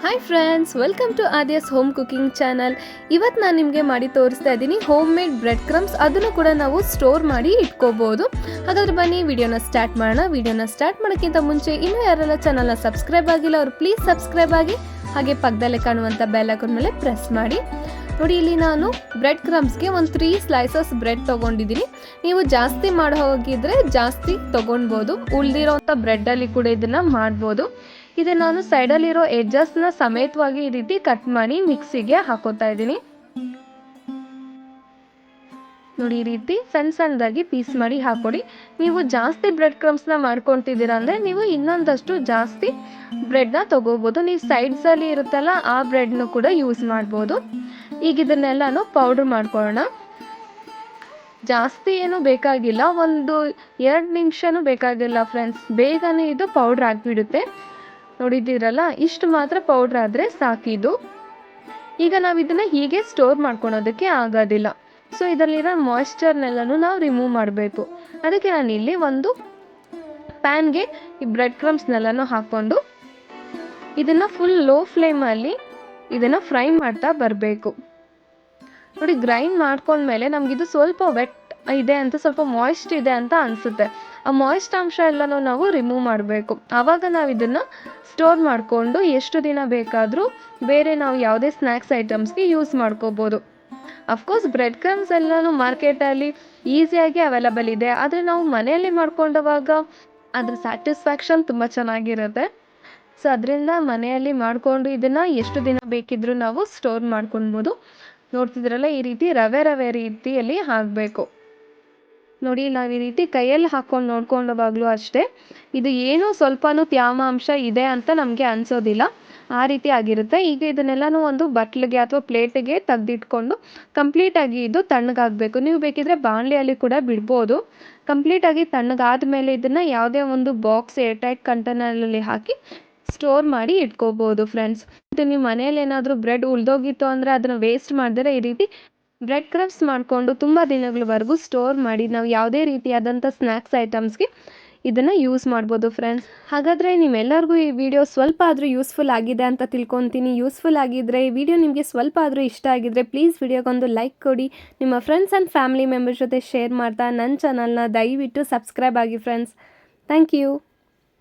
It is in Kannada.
Hi friends, welcome to Aadya's home cooking channel. ಇವತ್ತು ನಾನು ನಿಮಗೆ ಮಾಡಿ ತೋರಿಸ್ತಾ ಇದ್ದೀನಿ ಹೋಮ್ ಮೇಡ್ ಬ್ರೆಡ್ ಕ್ರಮ್ಸ್. ಅದನ್ನು ಕೂಡ ನಾವು ಸ್ಟೋರ್ ಮಾಡಿ ಇಟ್ಕೋಬೋದು. ಹಾಗಾದ್ರೆ ಬನ್ನಿ ವಿಡಿಯೋನ ಸ್ಟಾರ್ಟ್ ಮಾಡೋಣ. ವಿಡಿಯೋನ ಸ್ಟಾರ್ಟ್ ಮಾಡೋಕ್ಕಿಂತ ಮುಂಚೆ ಇನ್ನೂ ಯಾರೆಲ್ಲ ಚಾನಲ್ನ ಸಬ್ಸ್ಕ್ರೈಬ್ ಆಗಿಲ್ಲ ಅವರು ಪ್ಲೀಸ್ ಸಬ್ಸ್ಕ್ರೈಬ್ ಆಗಿ, ಹಾಗೆ ಪಕ್ಕದಲ್ಲೇ ಕಾಣುವಂಥ ಬೆಲ್ ಐಕಾನ್ ಮೇಲೆ ಪ್ರೆಸ್ ಮಾಡಿ. ನೋಡಿ, ಇಲ್ಲಿ ನಾನು ಬ್ರೆಡ್ ಕ್ರಮ್ಸ್ಗೆ ಒಂದು 3 ಸ್ಲೈಸಸ್ ಬ್ರೆಡ್ ತೊಗೊಂಡಿದ್ದೀನಿ. ನೀವು ಜಾಸ್ತಿ ಮಾಡೋ ಹೋಗಿದ್ರೆ ಜಾಸ್ತಿ ತೊಗೊಳ್ಬೋದು. ಉಳಿದಿರೋಂಥ ಬ್ರೆಡ್ಡಲ್ಲಿ ಕೂಡ ಇದನ್ನು ಮಾಡ್ಬೋದು. ಇದು ನಾನು ಸೈಡಲ್ಲಿರೋ ಎಡ್ಜಸ್ನ ಸಮೇತವಾಗಿ ಈ ರೀತಿ ಕಟ್ ಮಾಡಿ ಮಿಕ್ಸಿಗೆ ಹಾಕೋತಾ ಇದ್ದೀನಿ. ನೋಡಿ, ಈ ರೀತಿ ಸಣ್ಣ ಸಣ್ಣದಾಗಿ ಪೀಸ್ ಮಾಡಿ ಹಾಕೊಡಿ. ನೀವು ಜಾಸ್ತಿ ಬ್ರೆಡ್ ಕ್ರಮ್ಸ್ನ ಮಾಡ್ಕೊತಿದ್ದೀರಾ ಅಂದರೆ ನೀವು ಇನ್ನೊಂದಷ್ಟು ಜಾಸ್ತಿ ಬ್ರೆಡ್ನ ತೊಗೋಬೋದು. ನೀವು ಸೈಡ್ಸಲ್ಲಿ ಇರುತ್ತಲ್ಲ ಆ ಬ್ರೆಡ್ನು ಕೂಡ ಯೂಸ್ ಮಾಡ್ಬೋದು. ಈಗ ಇದನ್ನೆಲ್ಲನೂ ಪೌಡ್ರ್ ಮಾಡ್ಕೊಳ್ಳೋಣ. ಜಾಸ್ತಿ ಏನು ಬೇಕಾಗಿಲ್ಲ, ಒಂದು 2 ನಿಮಿಷನೂ ಬೇಕಾಗಿಲ್ಲ ಫ್ರೆಂಡ್ಸ್. ಬೇಗನೆ ಇದು ಪೌಡ್ರ್ ಆಗಿಬಿಡುತ್ತೆ. ನೋಡಿದ್ದೀರಲ್ಲ, ಇಷ್ಟು ಮಾತ್ರ ಪೌಡ್ರ್ ಆದರೆ ಸಾಕಿದು. ಈಗ ನಾವು ಇದನ್ನು ಹೀಗೆ ಸ್ಟೋರ್ ಮಾಡ್ಕೊಳೋದಕ್ಕೆ ಆಗೋದಿಲ್ಲ. ಸೊ ಇದರಲ್ಲಿರೋ ಮಾಯ್ಶ್ಚರ್ನೆಲ್ಲನೂ ನಾವು ರಿಮೂವ್ ಮಾಡಬೇಕು. ಅದಕ್ಕೆ ನಾನು ಇಲ್ಲಿ ಒಂದು ಪ್ಯಾನ್ಗೆ ಈ ಬ್ರೆಡ್ ಕ್ರಮ್ಸ್ನೆಲ್ಲನೂ ಹಾಕ್ಕೊಂಡು ಇದನ್ನು ಫುಲ್ ಲೋ ಫ್ಲೇಮಲ್ಲಿ ಇದನ್ನು ಫ್ರೈ ಮಾಡ್ತಾ ಬರಬೇಕು. ನೋಡಿ, ಗ್ರೈಂಡ್ ಮಾಡ್ಕೊಂಡ್ಮೇಲೆ ನಮಗಿದು ಸ್ವಲ್ಪ ವೆಟ್ ಇದೆ ಅಂತ, ಸ್ವಲ್ಪ ಮಾಯ್ಸ್ಟ್ ಇದೆ ಅಂತ ಅನಿಸುತ್ತೆ. ಆ ಮಾಯ್ಸ್ಟ್ ಅಂಶ ಎಲ್ಲನೂ ನಾವು ರಿಮೂವ್ ಮಾಡಬೇಕು. ಆವಾಗ ನಾವು ಇದನ್ನು ಸ್ಟೋರ್ ಮಾಡಿಕೊಂಡು ಎಷ್ಟು ದಿನ ಬೇಕಾದರೂ ಬೇರೆ ನಾವು ಯಾವುದೇ ಸ್ನ್ಯಾಕ್ಸ್ ಐಟಮ್ಸ್ಗೆ ಯೂಸ್ ಮಾಡ್ಕೋಬೋದು. ಅಫ್ಕೋರ್ಸ್ ಬ್ರೆಡ್ ಕ್ರಮ್ಸ್ ಎಲ್ಲನೂ ಮಾರ್ಕೆಟಲ್ಲಿ ಈಸಿಯಾಗಿ ಅವೈಲಬಲ್ ಇದೆ. ಆದರೆ ನಾವು ಮನೆಯಲ್ಲಿ ಮಾಡ್ಕೊಂಡವಾಗ ಅದ್ರ ಸ್ಯಾಟಿಸ್ಫ್ಯಾಕ್ಷನ್ ತುಂಬ ಚೆನ್ನಾಗಿರುತ್ತೆ. ಸೊ ಅದರಿಂದ ಮನೆಯಲ್ಲಿ ಮಾಡಿಕೊಂಡು ಇದನ್ನು ಎಷ್ಟು ದಿನ ಬೇಕಿದ್ರೂ ನಾವು ಸ್ಟೋರ್ ಮಾಡ್ಕೊಳ್ಬೋದು. ನೋಡ್ತಿದ್ರಲ್ಲ, ಈ ರೀತಿ ರವೆ ರೀತಿಯಲ್ಲಿ ಹಾಕಬೇಕು. ನೋಡಿ, ನಾವು ಈ ರೀತಿ ಕೈಯಲ್ಲಿ ಹಾಕ್ಕೊಂಡು ನೋಡ್ಕೊಂಡವಾಗಲೂ ಅಷ್ಟೇ, ಇದು ಏನೋ ಸ್ವಲ್ಪನೂ ತ್ಯಾಮಾಂಶ ಇದೆ ಅಂತ ನಮಗೆ ಅನಿಸೋದಿಲ್ಲ. ಆ ರೀತಿ ಆಗಿರುತ್ತೆ. ಈಗ ಇದನ್ನೆಲ್ಲನೂ ಒಂದು ಬಟ್ಲಿಗೆ ಅಥವಾ ಪ್ಲೇಟಿಗೆ ತೆಗೆದಿಟ್ಕೊಂಡು ಕಂಪ್ಲೀಟಾಗಿ ಇದು ತಣ್ಣಗಾಗಬೇಕು. ನೀವು ಬೇಕಿದ್ರೆ ಬಾಣಲೆಯಲ್ಲಿ ಕೂಡ ಬಿಡ್ಬೋದು. ಕಂಪ್ಲೀಟಾಗಿ ತಣ್ಣಗಾದ ಮೇಲೆ ಇದನ್ನು ಯಾವುದೇ ಒಂದು ಬಾಕ್ಸ್ ಏರ್ಟೈಟ್ ಕಂಟೈನರಲ್ಲಿ ಹಾಕಿ ಸ್ಟೋರ್ ಮಾಡಿ ಇಟ್ಕೋಬೋದು ಫ್ರೆಂಡ್ಸ್. ಇದು ನೀವು ಮನೇಲಿ ಏನಾದರೂ ಬ್ರೆಡ್ ಉಳಿದೋಗಿತ್ತು ಅಂದರೆ ಅದನ್ನು ವೇಸ್ಟ್ ಮಾಡಿದ್ರೆ ಈ ರೀತಿ ಬ್ರೆಡ್ ಕ್ರಮ್ಸ್ ಮಾಡಿಕೊಂಡು ತುಂಬ ದಿನಗಳವರೆಗೂ ಸ್ಟೋರ್ ಮಾಡಿ ನಾವು ಯಾವುದೇ ರೀತಿಯಾದಂಥ ಸ್ನ್ಯಾಕ್ಸ್ ಐಟಮ್ಸ್ಗೆ ಇದನ್ನು ಯೂಸ್ ಮಾಡ್ಬೋದು ಫ್ರೆಂಡ್ಸ್. ಹಾಗಾದರೆ ನಿಮ್ಮೆಲ್ಲರಿಗೂ ಈ ವಿಡಿಯೋ ಸ್ವಲ್ಪ ಆದರೂ ಯೂಸ್ಫುಲ್ ಆಗಿದೆ ಅಂತ ತಿಳ್ಕೊತೀನಿ. ಯೂಸ್ಫುಲ್ ಆಗಿದ್ದರೆ ಈ ವಿಡಿಯೋ ನಿಮಗೆ ಸ್ವಲ್ಪ ಆದರೂ ಇಷ್ಟ ಆಗಿದ್ದರೆ ಪ್ಲೀಸ್ ವಿಡಿಯೋಗೊಂದು ಲೈಕ್ ಕೊಡಿ. ನಿಮ್ಮ ಫ್ರೆಂಡ್ಸ್ ಆ್ಯಂಡ್ ಫ್ಯಾಮಿಲಿ ಮೆಂಬರ್ಸ್ ಜೊತೆ ಶೇರ್ ಮಾಡ್ತಾ ನನ್ನ ಚಾನಲ್ನ ದಯವಿಟ್ಟು ಸಬ್ಸ್ಕ್ರೈಬ್ ಆಗಿ ಫ್ರೆಂಡ್ಸ್. Thank you.